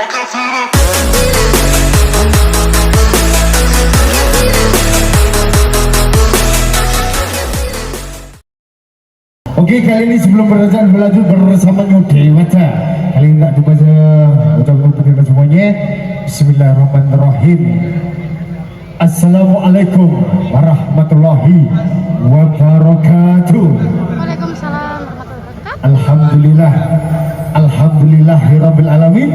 Oke, kali ini sebelum berlanjut bersama New Dewata, kali ini tak dibaca ucapan kepada semuanya. Bismillahirrahmanirrahim. Assalamualaikum warahmatullahi wabarakatuh. Waalaikumsalam warahmatullahi wabarakatuh. Alhamdulillah, alhamdulillahirabbil alamin.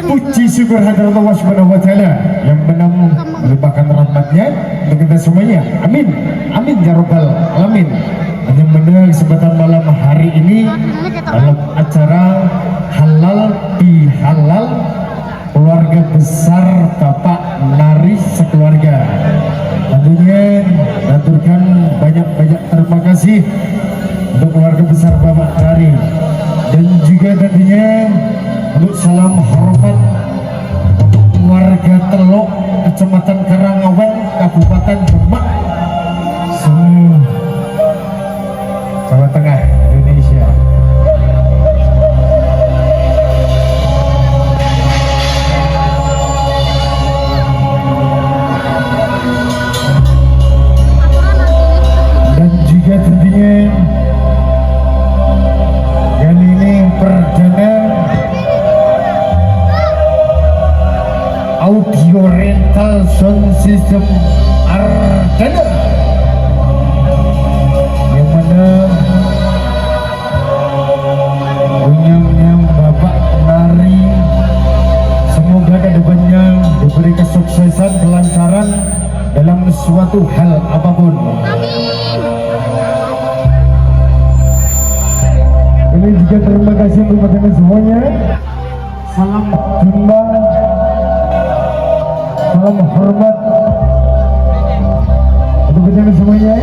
Puji syukur hadirat Allah Subhanahu wa taala yang melimpahkan rahmatnya untuk kita semuanya. Amin. Amin ya rabbal alamin. Hanya mendengar kesempatan malam hari ini dalam acara halal bihalal keluarga besar Bapak Nari sekeluarga. Tentunya mengaturkan banyak-banyak terima kasih untuk keluarga besar Bapak Nari, dan juga tentunya untuk salam hormat untuk warga Telok, Kecamatan Karangawan, Kabupaten Demak, Jawa Tengah, Indonesia. Dan juga tentunya kali ini perdana audio rental sound system Ardana, yang mana punya Bapak Nari. Semoga kedepannya diberi kesuksesan, kelancaran dalam suatu hal apapun. Ini juga terima kasih untuk teman-teman semuanya. Salam jumpa, salam hormat untuk teman-teman semuanya.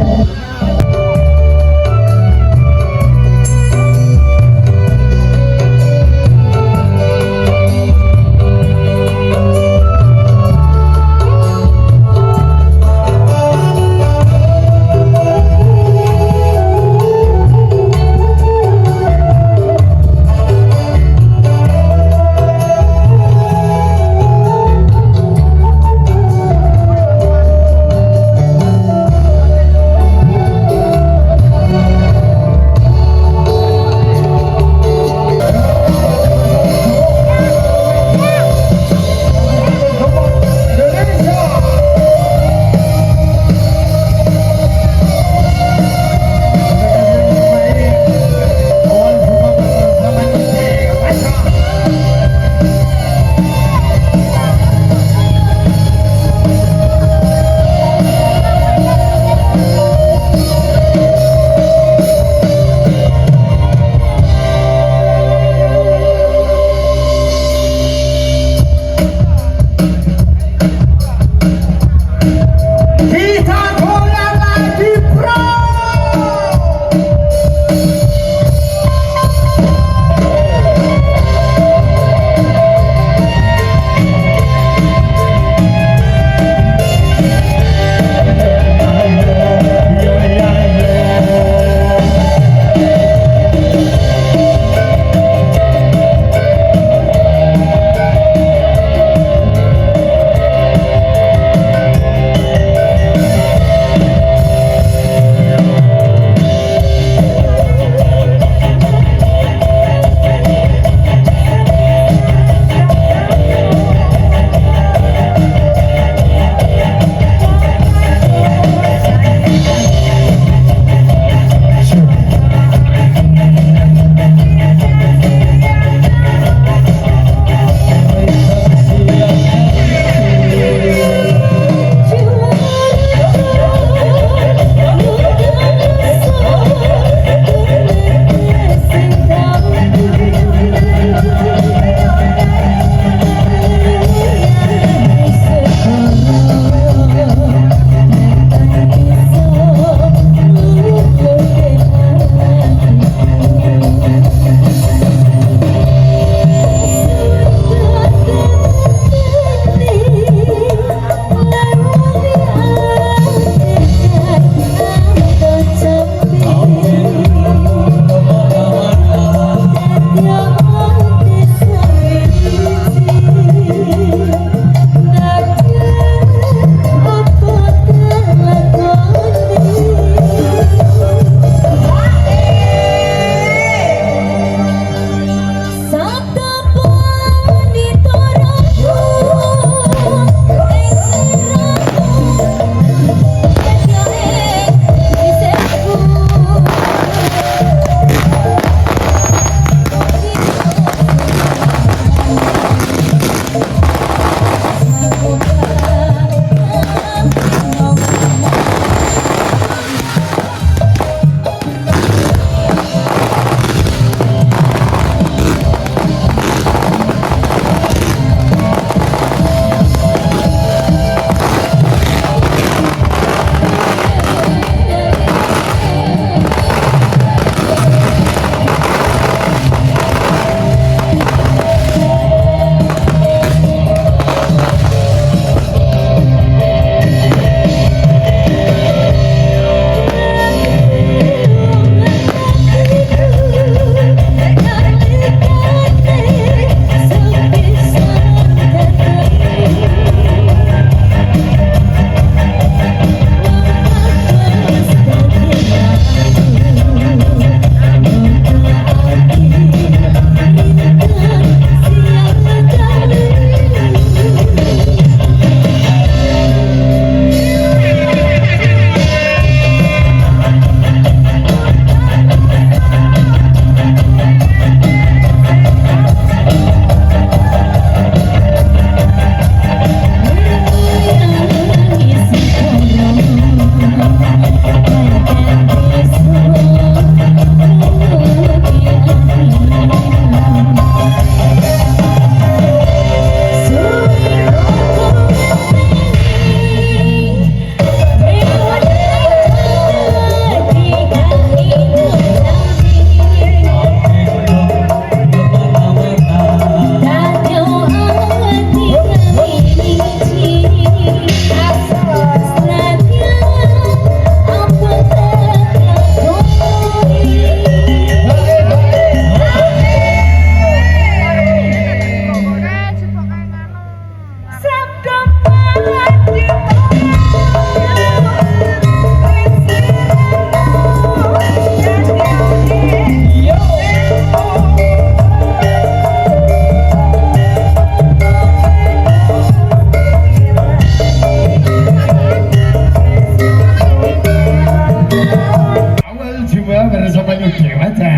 aja.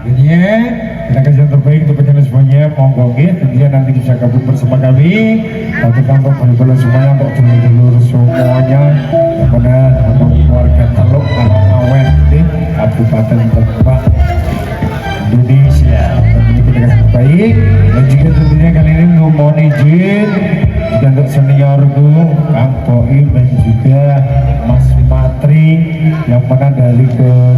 Jadi ya, kita kasih yang terbaik untuk penyanyi semuanya. Monggo ya, tentunya nanti bisa gabung bersama kami. Tapi untuk bola semuanya, untuk dulur-dulur semuanya, kepada untuk keluarga Teluk Awen di Kabupaten Lebak, Indonesia. Tentunya kita kasih terbaik. Dan juga tentunya kali ini mohon izin juga untuk seniorku, Kang Boim dan juga Mas Matri yang mana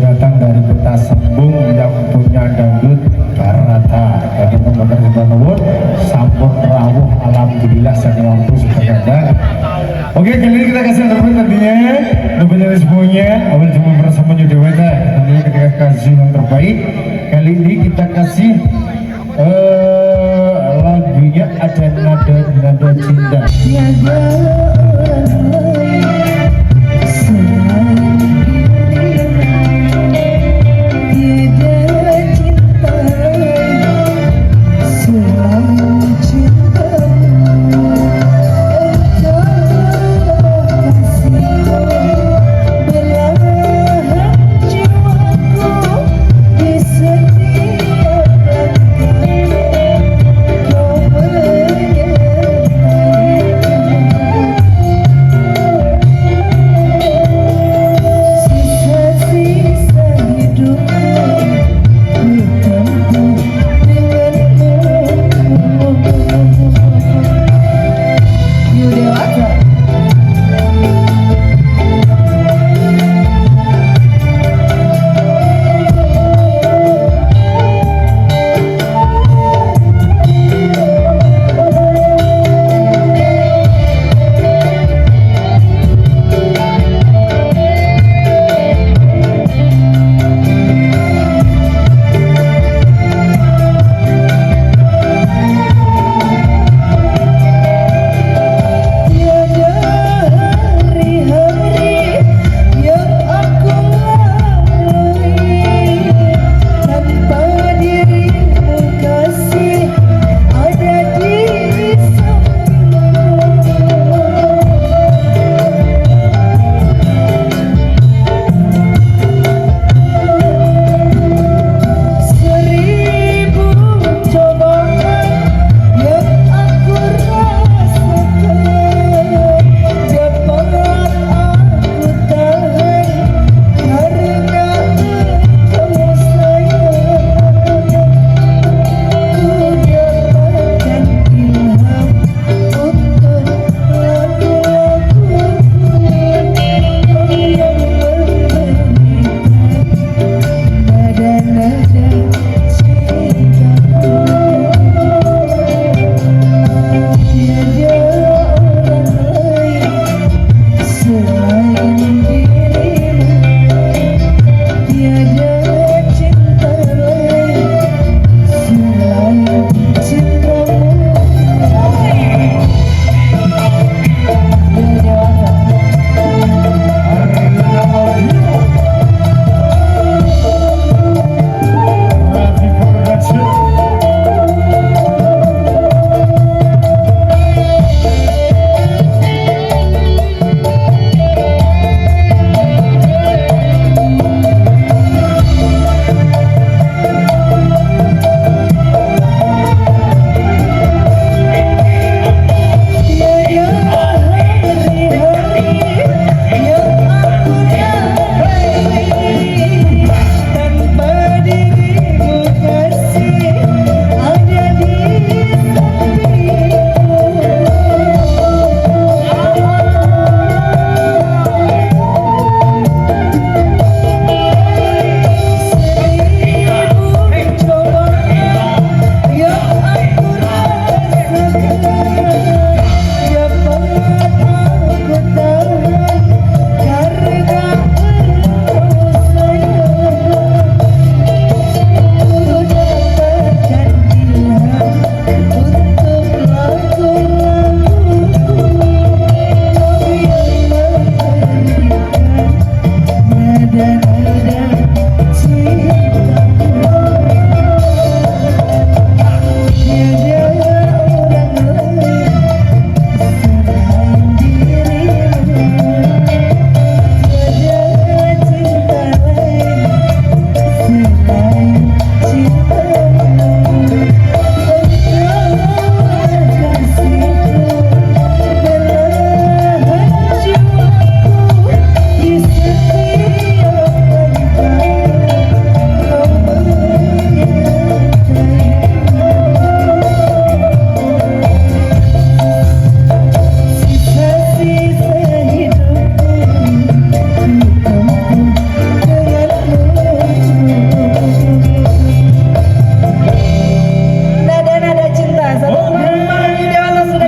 datang dari Kota Sembung yang punya dangdut Barata dan teman-teman sambut rawuh alhamdulillah seniorku sudah datang. Oke, kali ini kita kasih terbaik nantinya untuk semuanya. Awal cuma bersama Yudhawata, tentunya kita kasih yang terbaik. Kali ini kita kasih lagunya ada nada cinta.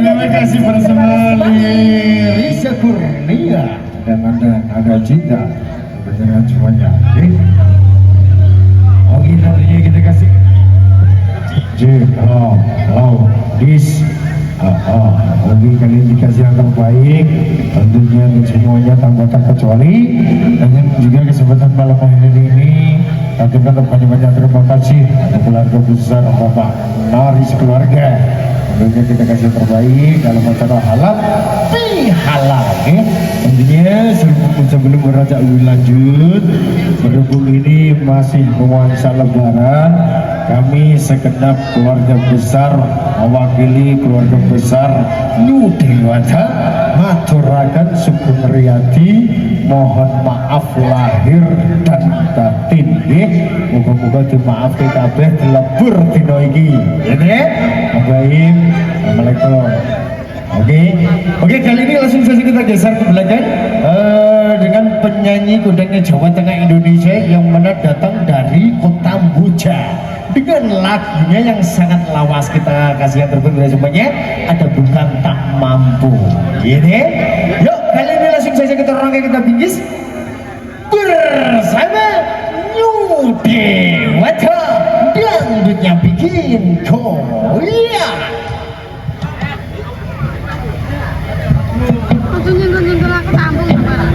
Terima kasih bersama Risa Kurnia dan ada cinta dengan semuanya. Oke, oke, nantinya kita kasih hello, this, oke, kalian dikasih yang terbaik, tentunya untuk semuanya tanpa terkecuali, dan juga kesempatan malam hari ini. Tentukan banyak-banyak terima kasih untuk keluarga besar Bapak Naris keluarga. Tentunya kita kasih yang terbaik dalam acara halal halal, tentunya sebelum beranjak lebih lanjut, berhubung ini masih nuansa lebaran, kami segenap keluarga besar mewakili keluarga besar New Dewata maturakan sugeng riyadi mohon maaf lahir dan batin, moga-moga dimaafkan kabeh dilebur dina iki, baik. Assalamualaikum. Oke, kali ini langsung saja kita geser ke belakang dengan penyanyi kondangnya Jawa Tengah Indonesia yang mana datang dari kota Buja dengan lagunya yang sangat lawas. Kita kasih yang terbaik semuanya, ada Bukan Tak Mampu. Ini, yuk kali ini langsung saja kita rangkai, kita bingkis bersama New Dewata, dangdutnya bikin goyang. Nyentuh aku tampung lebaran.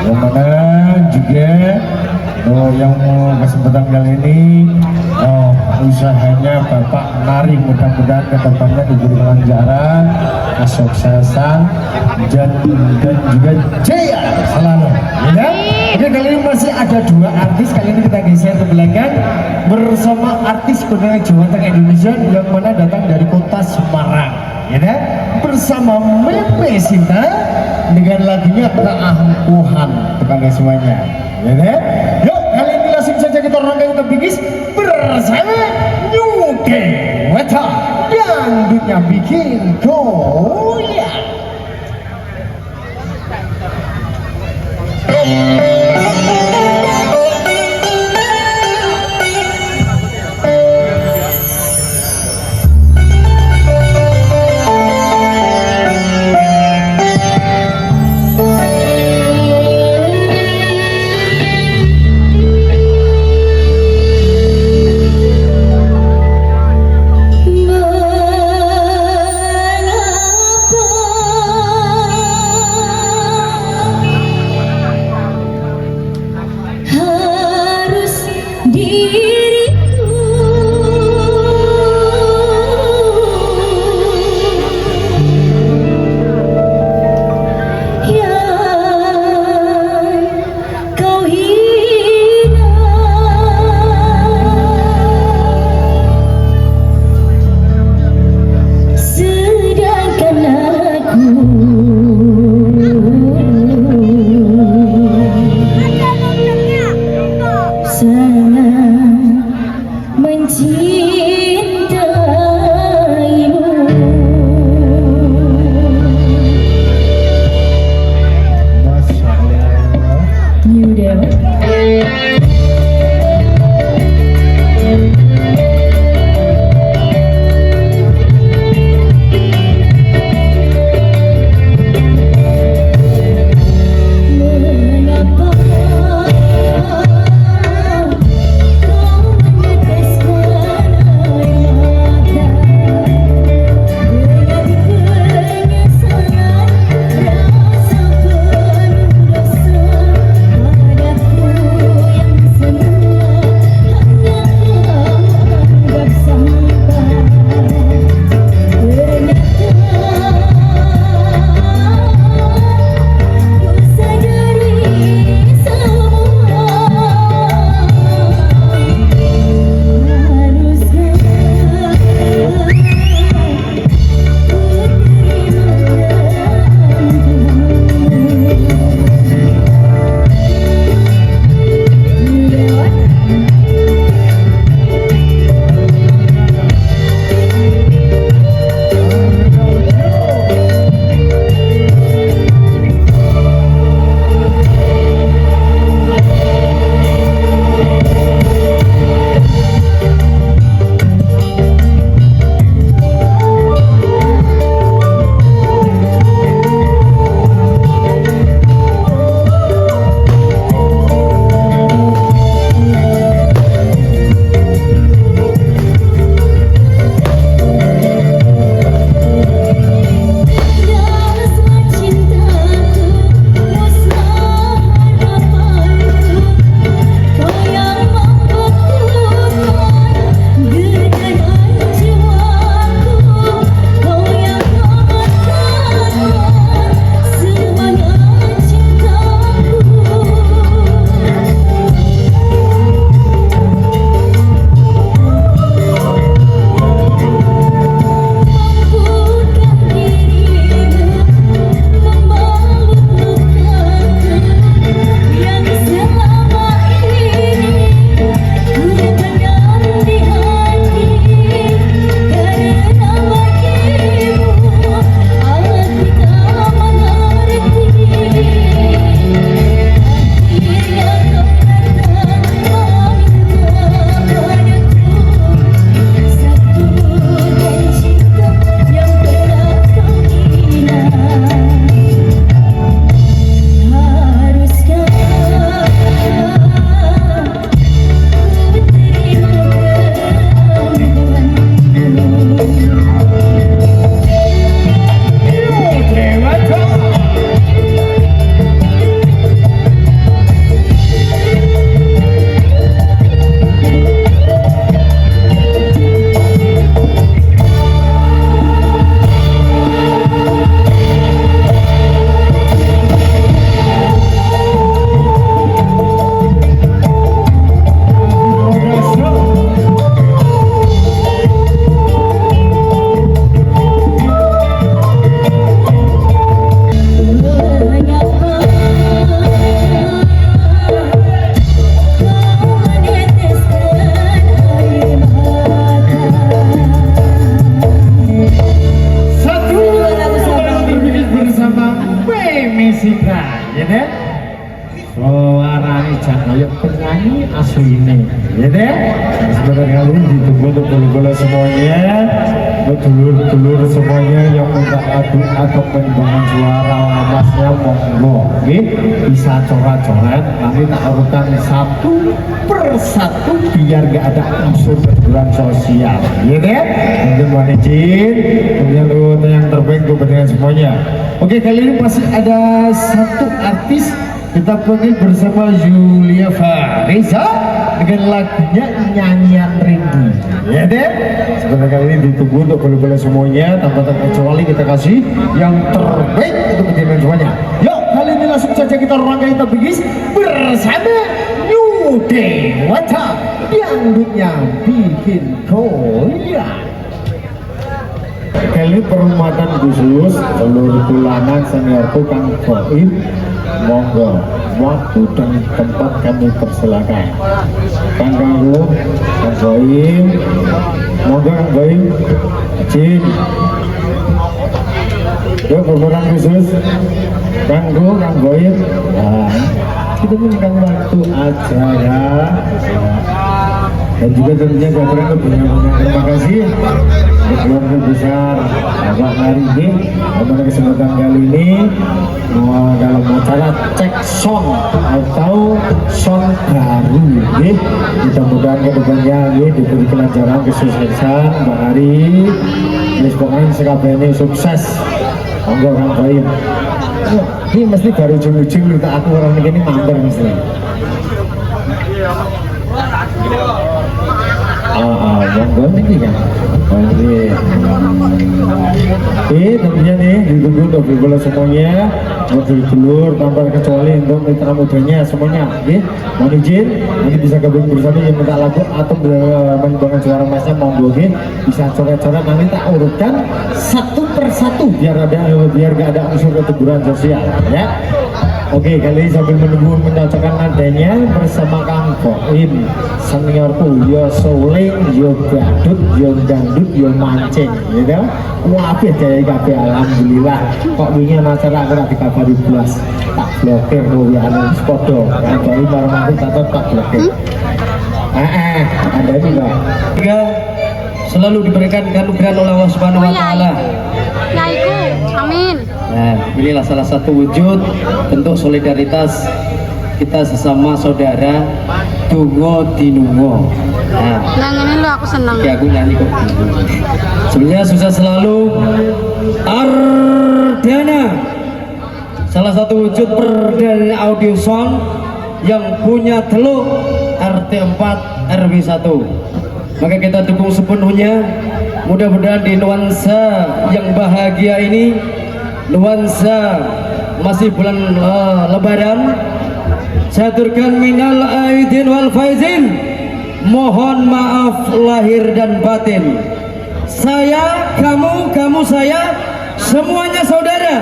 yang mana juga yang kesempatan kali ini usahanya Bapak Nari, mudah-mudahan kedepannya diberi kelancaran, kesuksesan dan juga jaya selalu ya. Oke, kali ini masih ada dua artis, kali ini kita geser ke belakang bersama artis kondang Jawa Tengah Indonesia yang mana datang dari kota Semarang ya, bersama Mepe Sinta dengan lagunya Keangkuhan kepada semuanya ya. Yuk kali ini langsung saja kita rangkai untuk bingkis bersama Nyuke Weta dangdutnya bikin goyang. deh. Suaranya jangan kayak penyanyi aslinya, ya deh. Sebentar kali ini ditunggu untuk dulu semuanya, untuk dulur semuanya yang minta adu atau pengembangan suara masnya monggo, bisa coret-coret. Nanti tak urutan satu persatu biar gak ada unsur keguguran sosial, ya deh. Mungkin mohon izin, kemudian yang terbaik kepentingan semuanya. Oke, kali ini masih ada satu artis. Kita panggil bersama Julia Fariza dengan lagunya Nyanyian Rindu, ya deh. Sebentar kali ini ditunggu untuk bola-bola semuanya tanpa terkecuali kita kasih yang terbaik untuk kepentingan semuanya. Yuk, kali ini langsung saja kita rangkai tabigis bersama New Dewata dangdutnya bikin koyak. Kali perumatan khusus seluruh tulangan seniorku Kang Boim, monggo waktu dan tempat kami persilakan. Kang Boim, monggo Kang Boim, izin. Yuk perumatan khusus, Kang Boim. Nah, kita berikan waktu aja ya. Dan juga tentunya jajaran kebanyakan terima kasih untuk keluarga besar Bapak Naridi pada kesempatan kali ini dalam acara cek sound atau sound baru, mudah-mudahan kedepannya diberi kelancaran kesuksesan Mbak Hari, pokoknya sekabehnya sukses. Monggo Kang Baim. Ini mesti baru ujung-ujung kita aku orang ini mampir mesti. Monggo ini kan. Tentunya nih ditunggu untuk bola semuanya, mobil telur tanpa kecuali untuk mitra mudanya semuanya. Mohon izin, ini bisa gabung bersama yang minta lagu atau mengembangkan suara masnya monggo bisa coret-coret nanti tak urutkan satu persatu biar gak ada unsur keteguran sosial ya. Oke, kali ini sambil menunggu mencocokkan nadanya bersama Kang Boim, seniorku, yo soling, yo badut, yo dangdut, yo mancing, gitu. Wabih jaya kabeh alhamdulillah. Kok wingi ana acara aku ora dikabari blas, tak blokir lho ya anu sepodo. Kang Boim marang tak blokir. Ada juga. Selalu diberikan kanugerah oleh Allah Subhanahu wa taala. Yaiku, amin. Nah, inilah salah satu wujud bentuk solidaritas kita sesama saudara Tungo Dinungo. Nah, Ini lo aku senang. ya aku nyanyi kok. Sebenarnya sukses selalu Ardana. Salah satu wujud perdana audio sound yang punya teluk RT4 RW1. Maka kita dukung sepenuhnya. Mudah-mudahan di nuansa yang bahagia ini, nuansa masih bulan Lebaran, saya aturkan minal aidin wal faizin, mohon maaf lahir dan batin. Saya, kamu saya, semuanya saudara,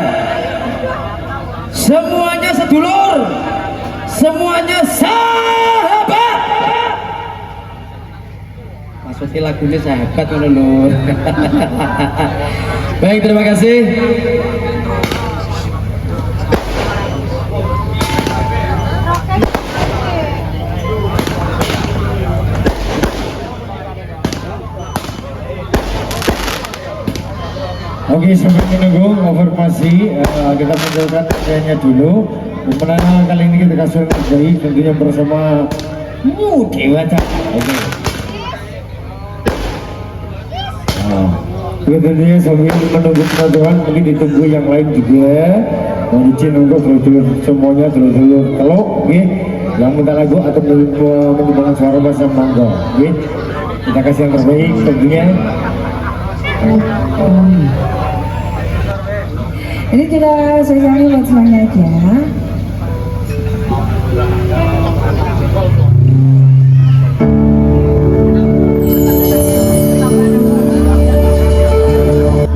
semuanya sedulur, semuanya sahabat. Maksudnya lagunya sahabat lho. Baik, terima kasih. Oke, sambil menunggu konfirmasi, kita munculkan adanya dulu. Pemenang kali ini kita kasih dari tentunya bersama New Dewata. Oke. Tentunya sambil menunggu penonton, mungkin ditunggu yang lain juga. Mohon izin untuk dulur semuanya, dulur teluk, yang minta lagu atau menyumbangkan suara bahasa monggo. Kita kasih yang terbaik tentunya. Ini kita sosialnya buat semuanya aja.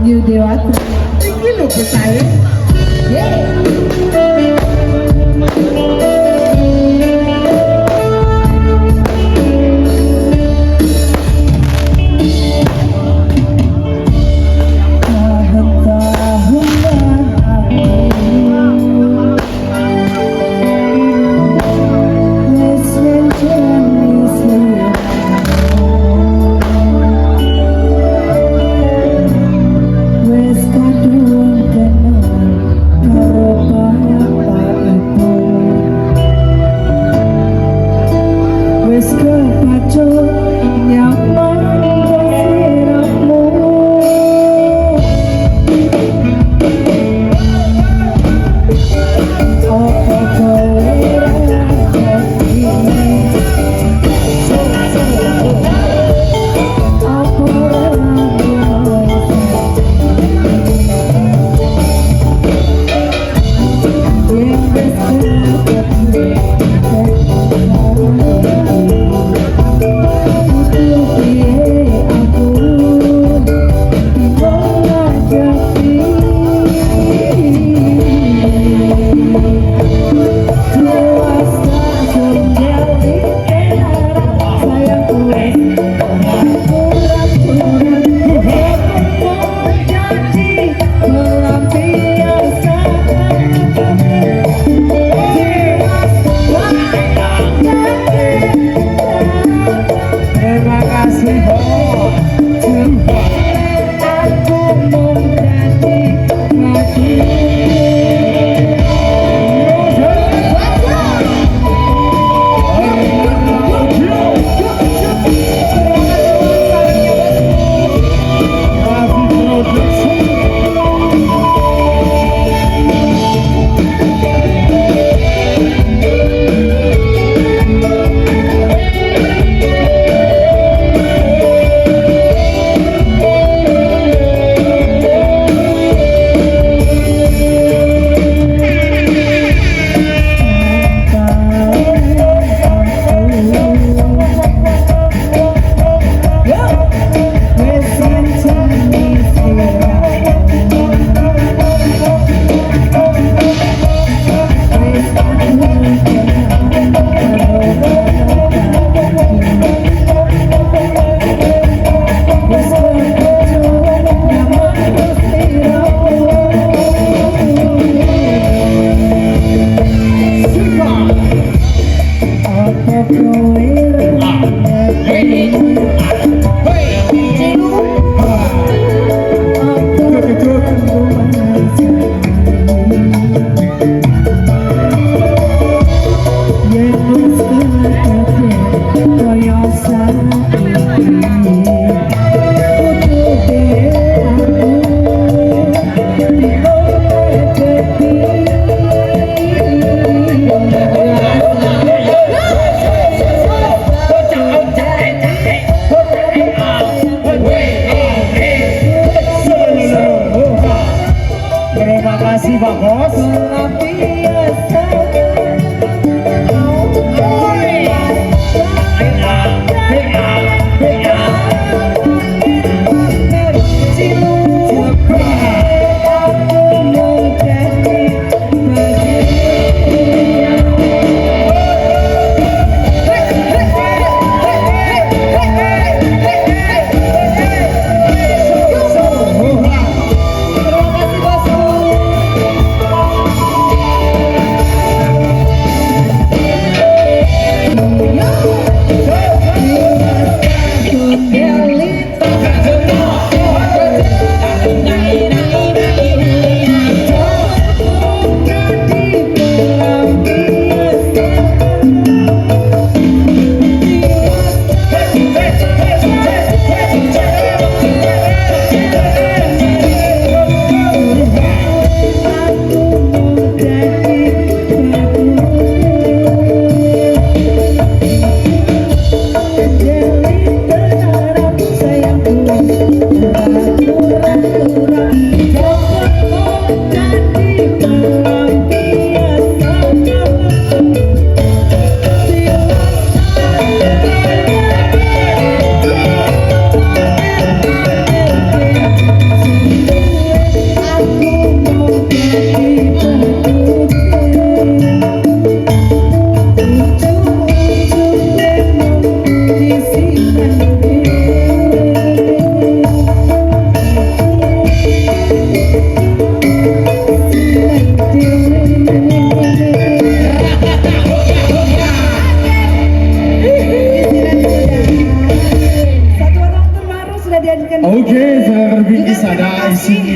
New Dewata. Ini loh percaya.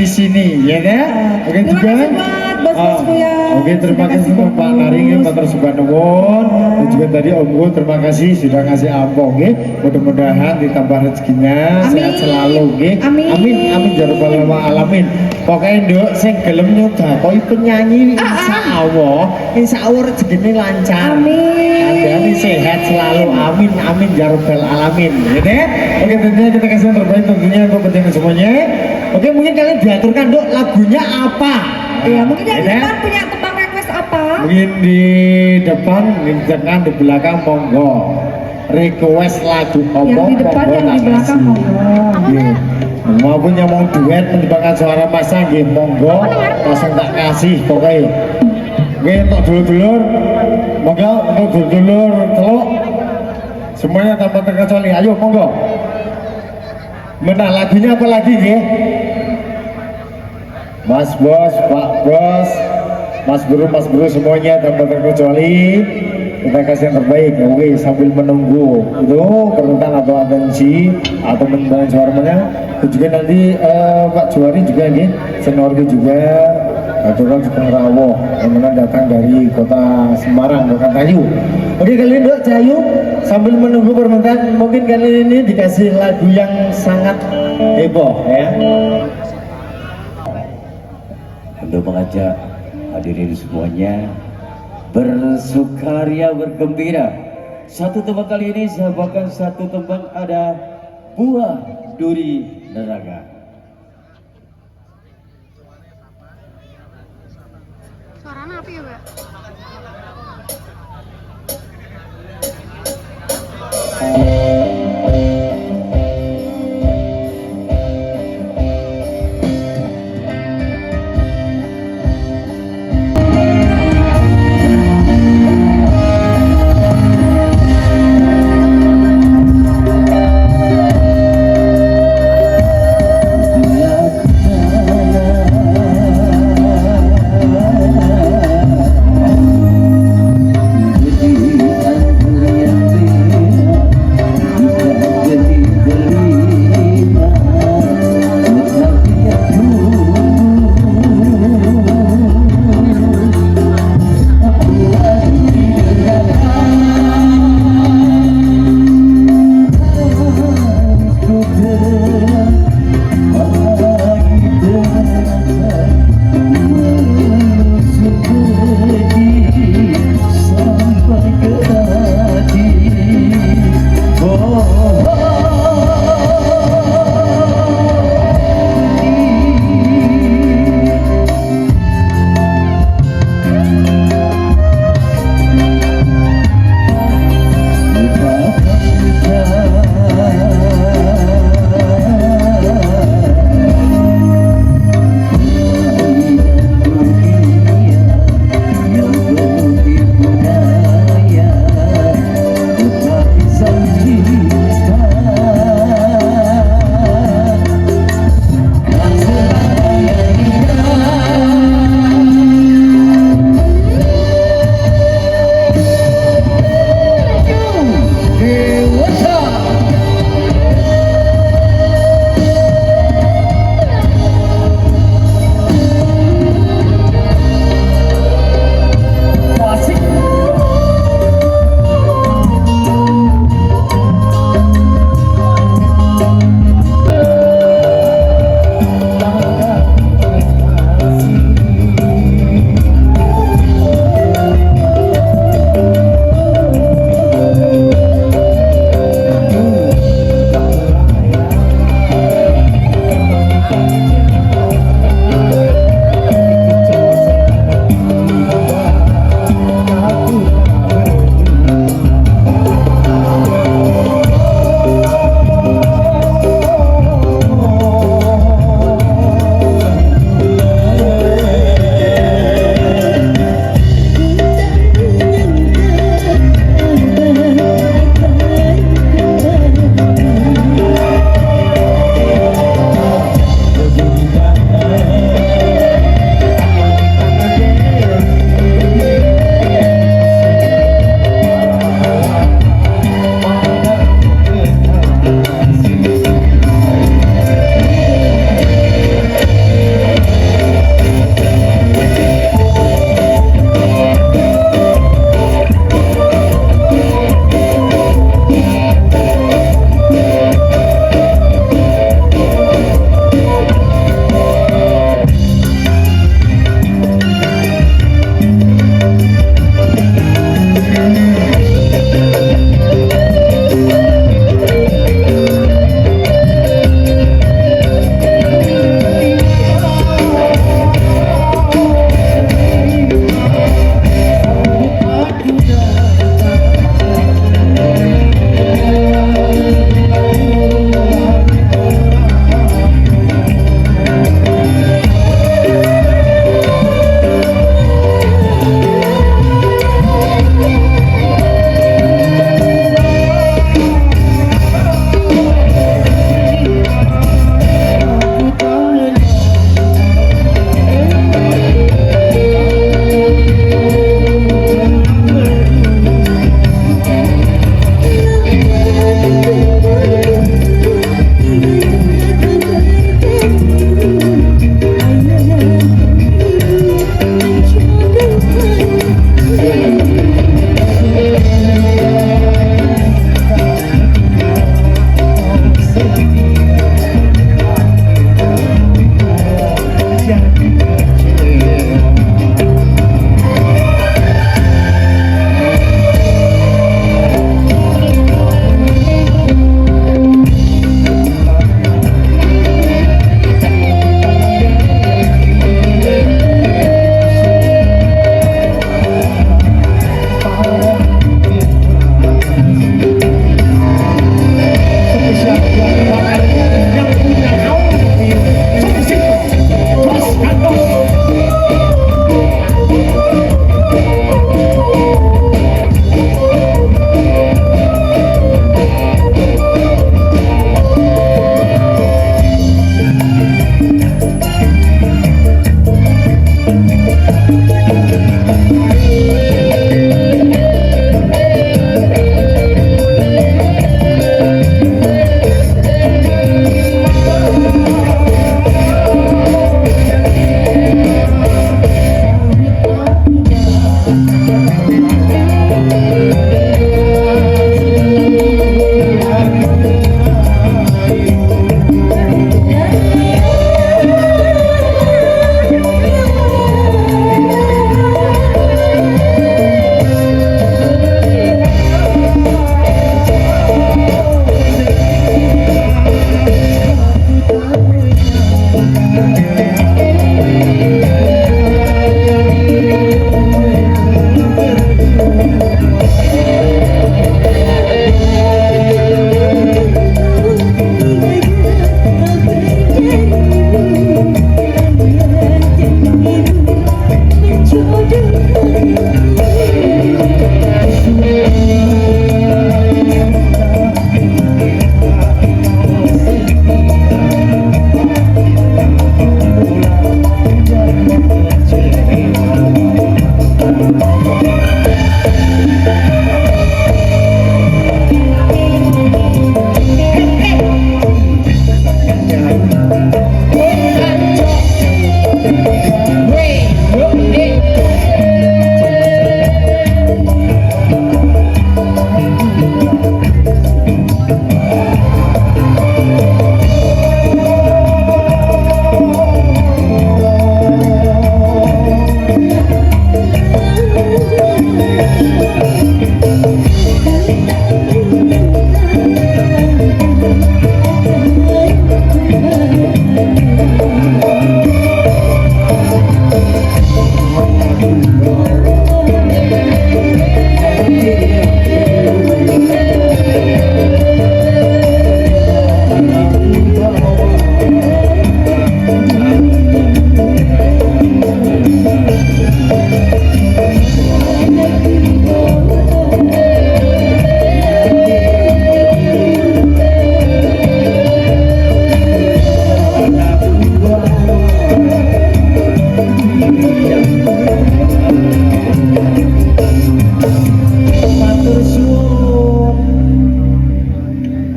di sini ya kan? Oke juga. Oke, terima kasih untuk Pak Naring, Pak Tersubanuwun, dan juga tadi Om Gu, terima kasih sudah ngasih ampong, mudah-mudahan ditambah rezekinya, sehat selalu, amin, amin, ya rabbal alamin. Pokoknya Nduk, sing gelem nyodakoi penyanyi, insya Allah rezekinya lancar, amin, sehat selalu, amin, amin, ya rabbal alamin, ya. Oke, tentunya kita kasih yang terbaik tentunya untuk pendengar semuanya. Oke, mungkin kalian diaturkan Nduk lagunya apa? Iya, mungkin yang depan punya tebang request apa? Mungkin di depan, di tengah, di belakang monggo. Request lagu apa? Yang di depan, monggo yang tak di belakang kasih. monggo. Nggih. Maupun yang mau duet mendebarkan suara masang nggih monggo langsung tak kasih pokoknya. Nggih untuk dulur-dulur, monggo untuk dulur-dulur teluk semuanya tanpa terkecuali. Ayo monggo. Mana lagunya apa lagi nggih? Mas Bos, Pak Bos, Mas Guru semuanya tanpa terkecuali kita kasih yang terbaik ya. Oke, sambil menunggu itu permintaan atau atensi atau mendengarkan suaranya juga nanti Pak Juwari juga nih seniorku juga Aturan Sugeng Rawoh yang mana datang dari kota Semarang, bukan Kayu. Oke kali ini Dok Cahayu sambil menunggu permintaan mungkin kali ini dikasih lagu yang sangat heboh ya. Untuk mengajak hadirin semuanya bersukaria, bergembira. Satu tembang kali ini saya bawakan satu tembang ada Buah Duri Neraka. Suaranya apa ya, Mbak?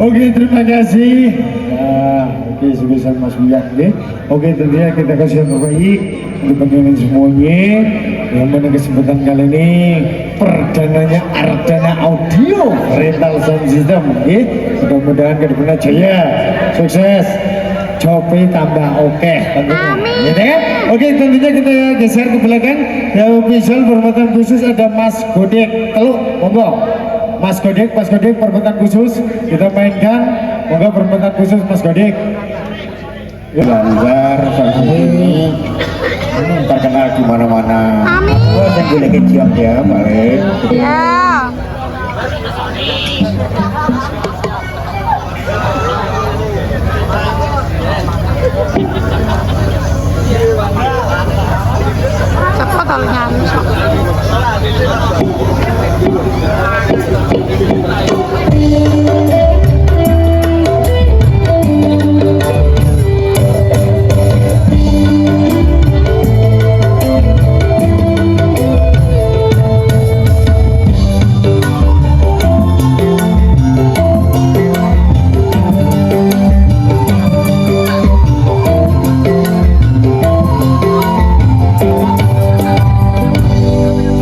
Oke, terima kasih. Oke, sebesar Mas Biak nih. Oke, tentunya kita kasih yang terbaik untuk teman-teman semuanya. Yang mana kesempatan kali ini perdananya Ardana Audio Rental Sound System. Mudah-mudahan ke depannya jaya, sukses, Copi tambah oke. Amin. Ya, kan? Oke, tentunya kita geser ke belakang. Yang official berhormatan khusus ada Mas Godek. Kalau monggo. Mas Godek perbuatan khusus kita mainkan, moga perbuatan khusus Mas Godek. Lancar, ini terkenal di mana-mana. Amin. Wah, yang boleh kecium ya, balik. Ya. Cepat kalau nyanyi.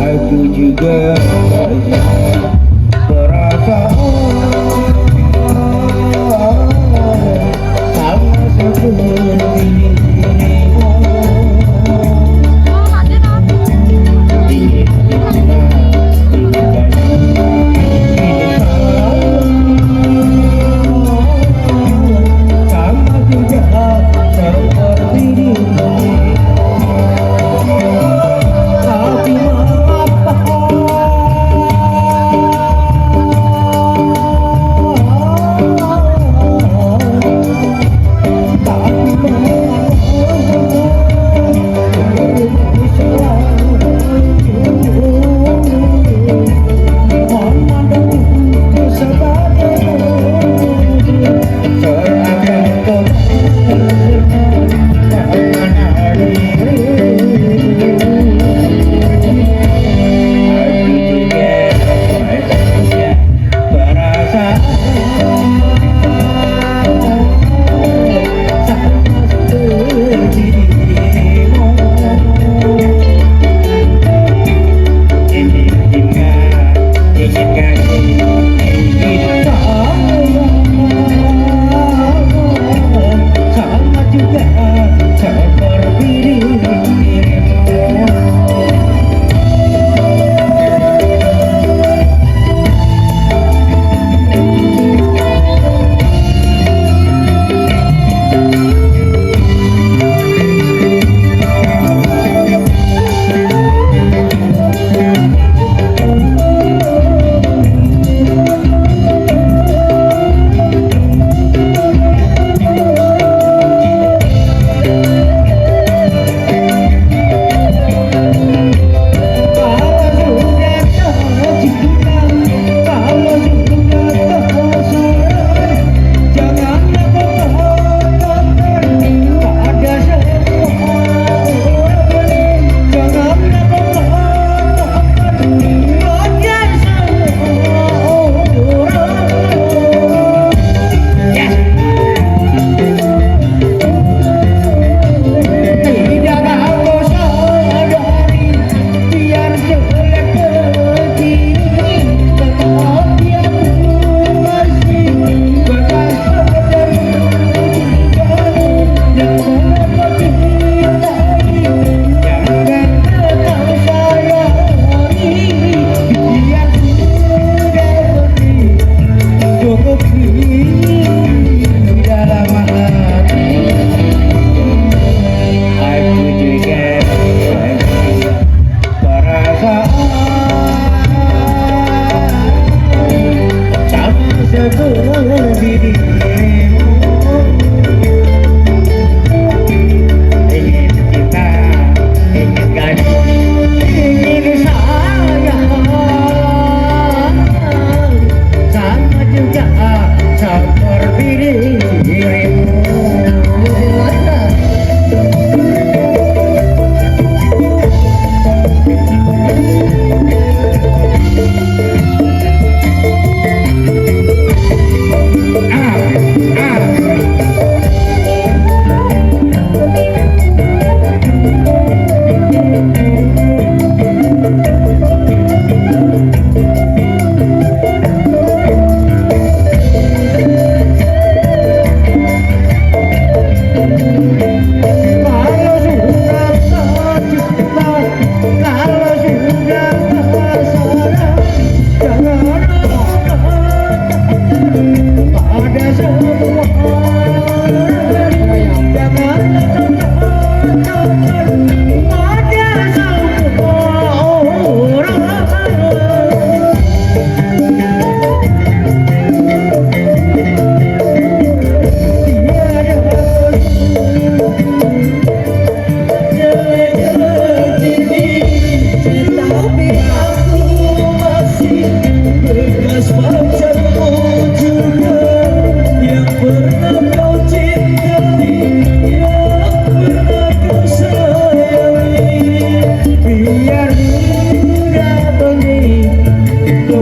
Aku juga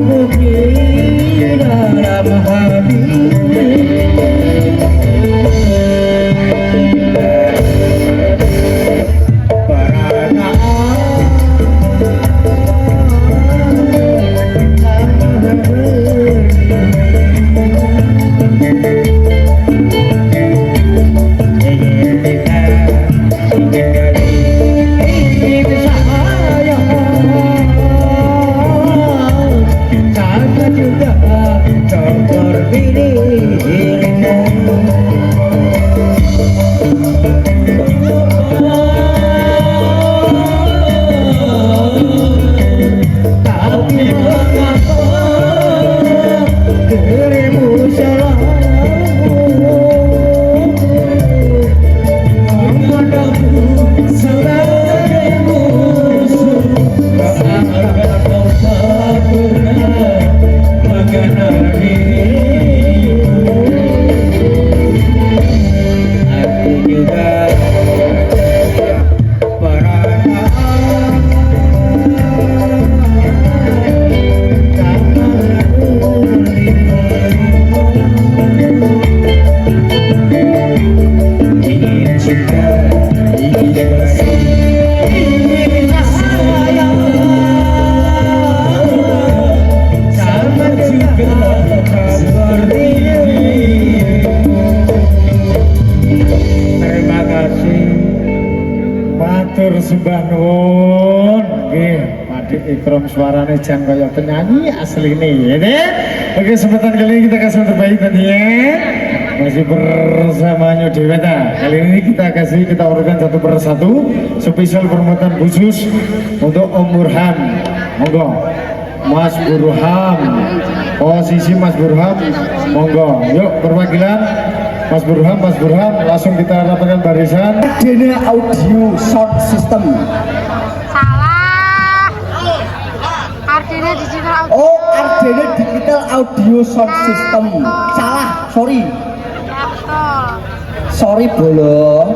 mugi dalam hati. Matur sembah nuwun. Nggih, Pak Ikram suarane jan kaya penyanyi asline ya deh. Oke, kesempatan kali ini kita kasih terbaik tadi ya. Masih bersama Nyo Dewata. Kali ini kita urutkan satu persatu spesial permohonan khusus untuk Om Burhan. Monggo. Mas Burhan. Posisi Mas Burhan. Monggo. Yuk perwakilan Mas Burhan, langsung kita rapatkan barisan. Dene audio sound system. Salah. Artinya digital audio. Oh, Ardene Digital Audio Sound System. Salah, sorry. Betul. Sorry bolo.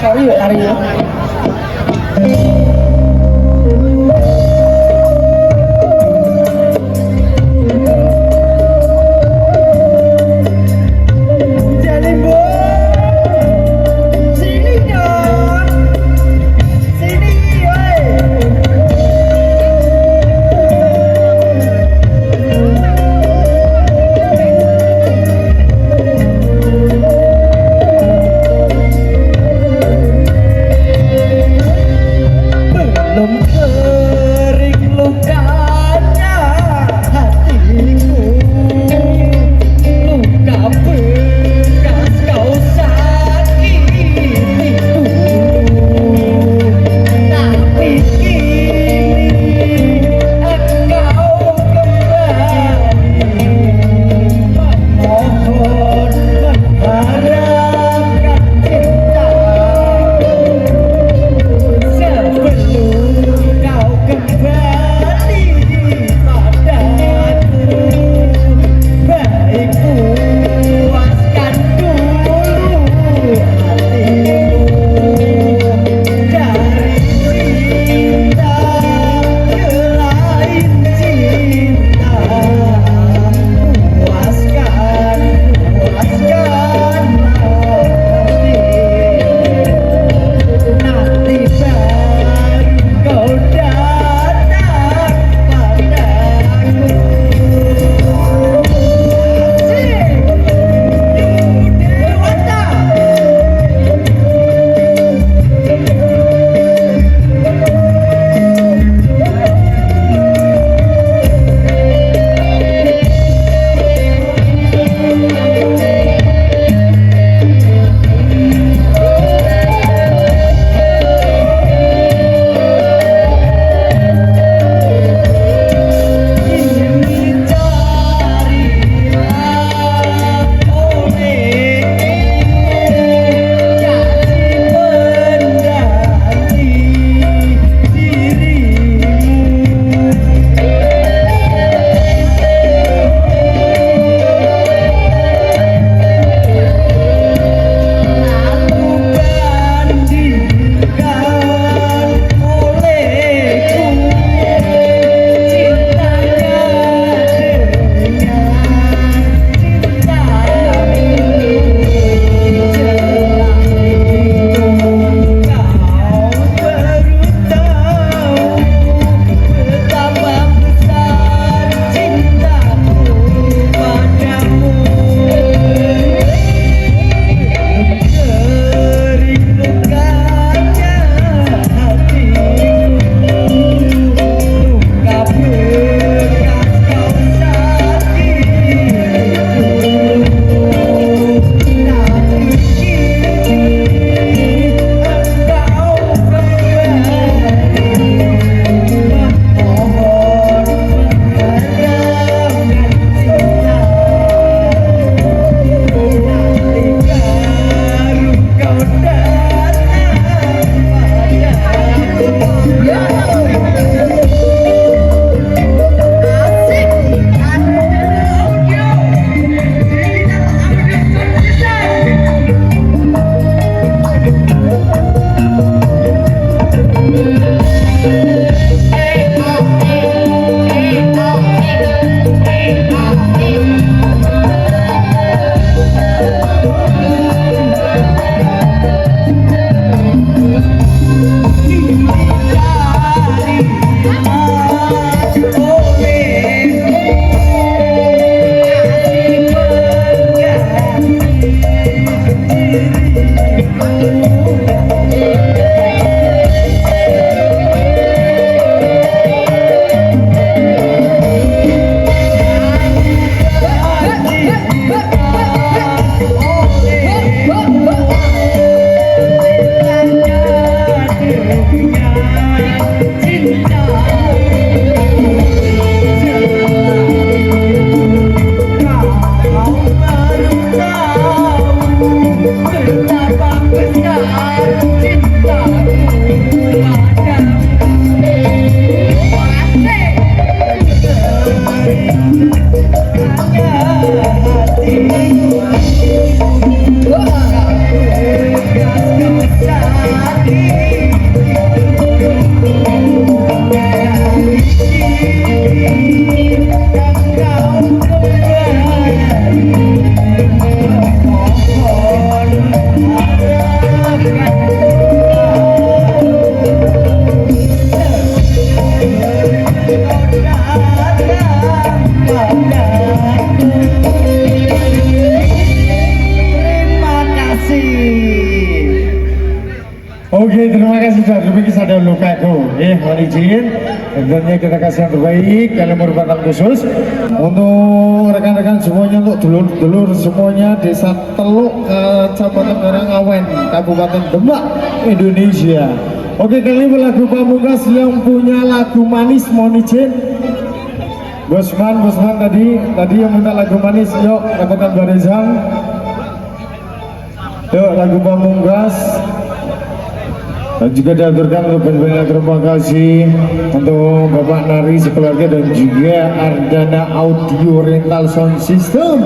Sorry Aryo. Lukaku. Mohon izin, tentunya kita kasih yang terbaik dalam merupakan khusus untuk rekan-rekan semuanya, untuk dulur-dulur semuanya Desa Teluk, Kecamatan Karangawen, Kabupaten Demak, Indonesia. Oke, kali ini lagu pamungkas yang punya lagu manis, mohon izin. Bosman tadi yang minta lagu manis, yuk rekan barisan. Yuk lagu pamungkas. Dan juga diaturkan untuk banyak terima kasih untuk Bapak Nari sekeluarga dan juga Ardana Audio Rental Sound System.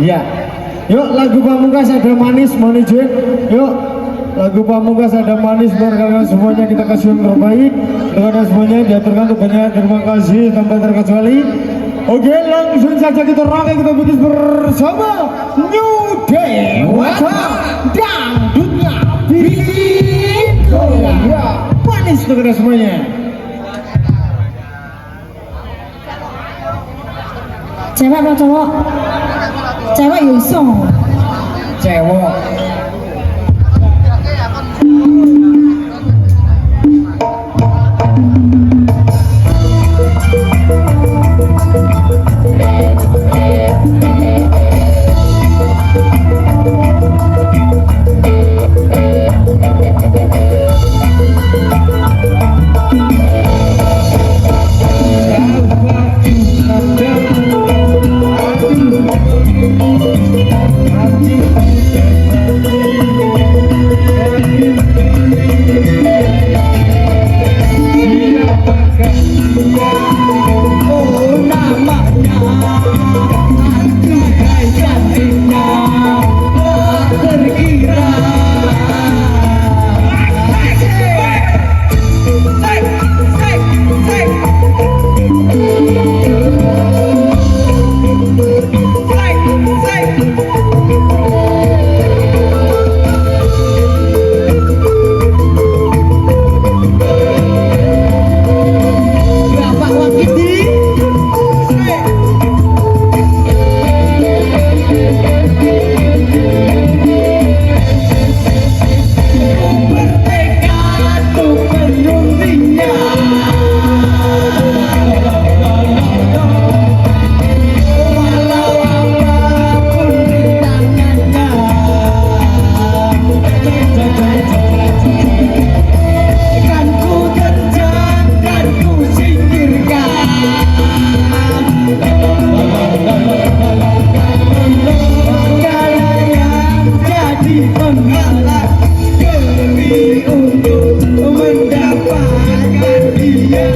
Ya, yuk lagu pamungkas ada manis, mohon izin. Yuk lagu pamungkas ada manis, karena semuanya kita kasih yang terbaik. Karena semuanya diaturkan untuk banyak terima kasih tanpa terkecuali. Oke, langsung saja kita rangkai, kita bikin bersama New Dewata Dangdutnya Biko. Ya, manis kepada semuanya. Cewek apa cowok? Cewek Yusung. Cewek. Untuk mendapatkan dia